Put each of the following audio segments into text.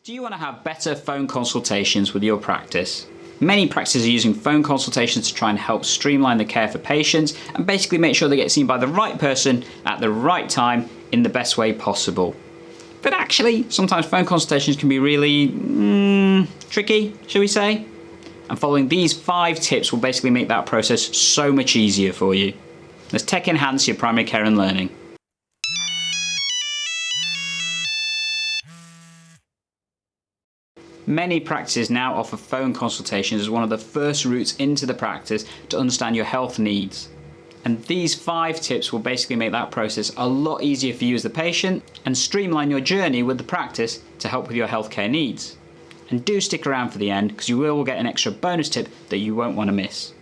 Do you want to have better phone consultations with your practice? Many practices are using phone consultations to try and help streamline the care for patients and basically make sure they get seen by the right person at the right time in the best way possible. But actually, sometimes phone consultations can be really tricky, shall we say? And following these 5 tips will basically make that process so much easier for you. Let's tech enhance your primary care and learning. Many practices now offer phone consultations as one of the first routes into the practice to understand your health needs. And these 5 tips will basically make that process a lot easier for you as the patient and streamline your journey with the practice to help with your healthcare needs. And do stick around for the end because you will get an extra bonus tip that you won't want to miss.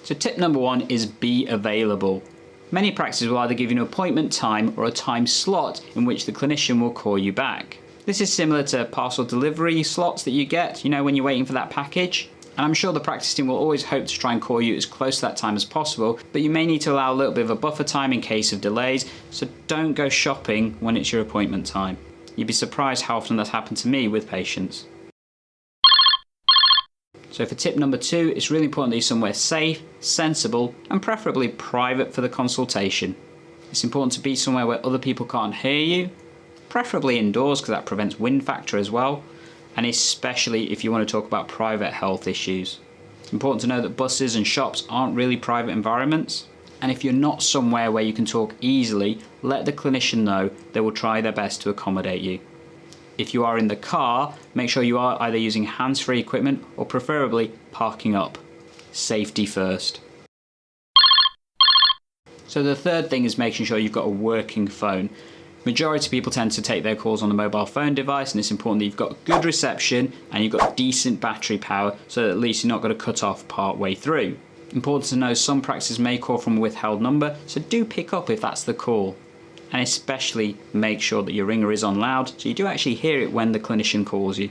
So tip number 1 is be available. Many practices will either give you an appointment time or a time slot in which the clinician will call you back. This is similar to parcel delivery slots that you get, when you're waiting for that package. And I'm sure the practice team will always hope to try and call you as close to that time as possible, but you may need to allow a little bit of a buffer time in case of delays, so don't go shopping when it's your appointment time. You'd be surprised how often that's happened to me with patients. So for tip number 2, it's really important that you're somewhere safe, sensible, and preferably private for the consultation. It's important to be somewhere where other people can't hear you, preferably indoors because that prevents wind factor as well, and especially if you want to talk about private health issues. It's important to know that buses and shops aren't really private environments, and if you're not somewhere where you can talk easily, let the clinician know. They will try their best to accommodate you. If you are in the car, make sure you are either using hands-free equipment or preferably parking up. Safety first. So the third thing is making sure you've got a working phone. Majority of people tend to take their calls on a mobile phone device, and it's important that you've got good reception and you've got decent battery power so that at least you're not going to cut off part way through. Important to know some practices may call from a withheld number, so do pick up if that's the call. And especially make sure that your ringer is on loud so you do actually hear it when the clinician calls you.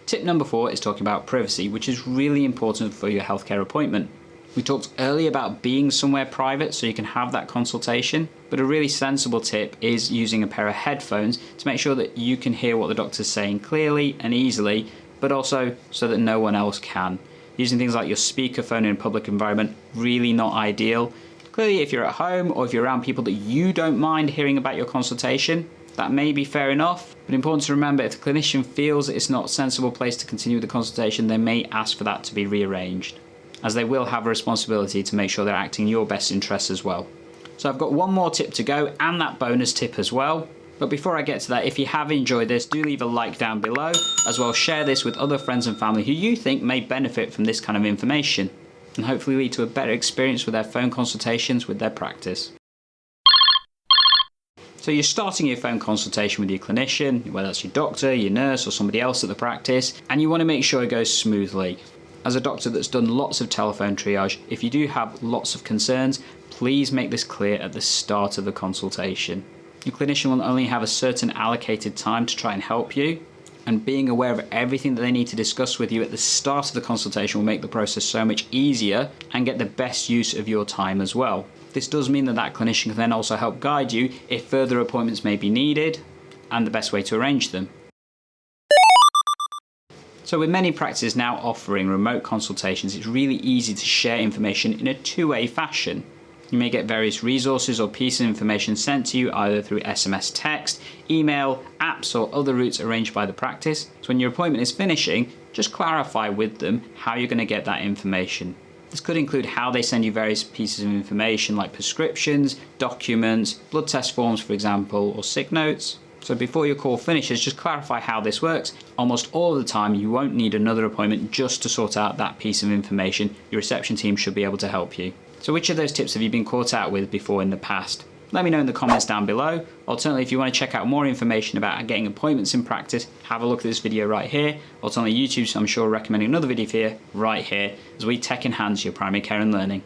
Tip number 4 is talking about privacy, which is really important for your healthcare appointment. We talked earlier about being somewhere private so you can have that consultation, but a really sensible tip is using a pair of headphones to make sure that you can hear what the doctor's saying clearly and easily, but also so that no one else can. Using things like your speakerphone in a public environment, really not ideal. Clearly, if you're at home or if you're around people that you don't mind hearing about your consultation, that may be fair enough, but important to remember if the clinician feels that it's not a sensible place to continue the consultation, they may ask for that to be rearranged, as they will have a responsibility to make sure they're acting in your best interests as well. So I've got one more tip to go and that bonus tip as well. But before I get to that, if you have enjoyed this, do leave a like down below, as well as share this with other friends and family who you think may benefit from this kind of information, and hopefully lead to a better experience with their phone consultations with their practice. So you're starting your phone consultation with your clinician, whether that's your doctor, your nurse, or somebody else at the practice, and you want to make sure it goes smoothly. As a doctor that's done lots of telephone triage, if you do have lots of concerns, please make this clear at the start of the consultation. Your clinician will only have a certain allocated time to try and help you, and being aware of everything that they need to discuss with you at the start of the consultation will make the process so much easier and get the best use of your time as well. This does mean that that clinician can then also help guide you if further appointments may be needed and the best way to arrange them. So with many practices now offering remote consultations, it's really easy to share information in a two-way fashion. You may get various resources or pieces of information sent to you either through SMS text, email, apps, or other routes arranged by the practice. So when your appointment is finishing, just clarify with them how you're going to get that information. This could include how they send you various pieces of information like prescriptions, documents, blood test forms for example, or sick notes. So before your call finishes, just clarify how this works. Almost all of the time you won't need another appointment just to sort out that piece of information. Your reception team should be able to help you. So which of those tips have you been caught out with before in the past? Let me know in the comments down below. Alternatively, if you want to check out more information about getting appointments in practice, have a look at this video right here. Alternatively, YouTube, I'm sure recommending another video for you right here as we tech enhance your primary care and learning.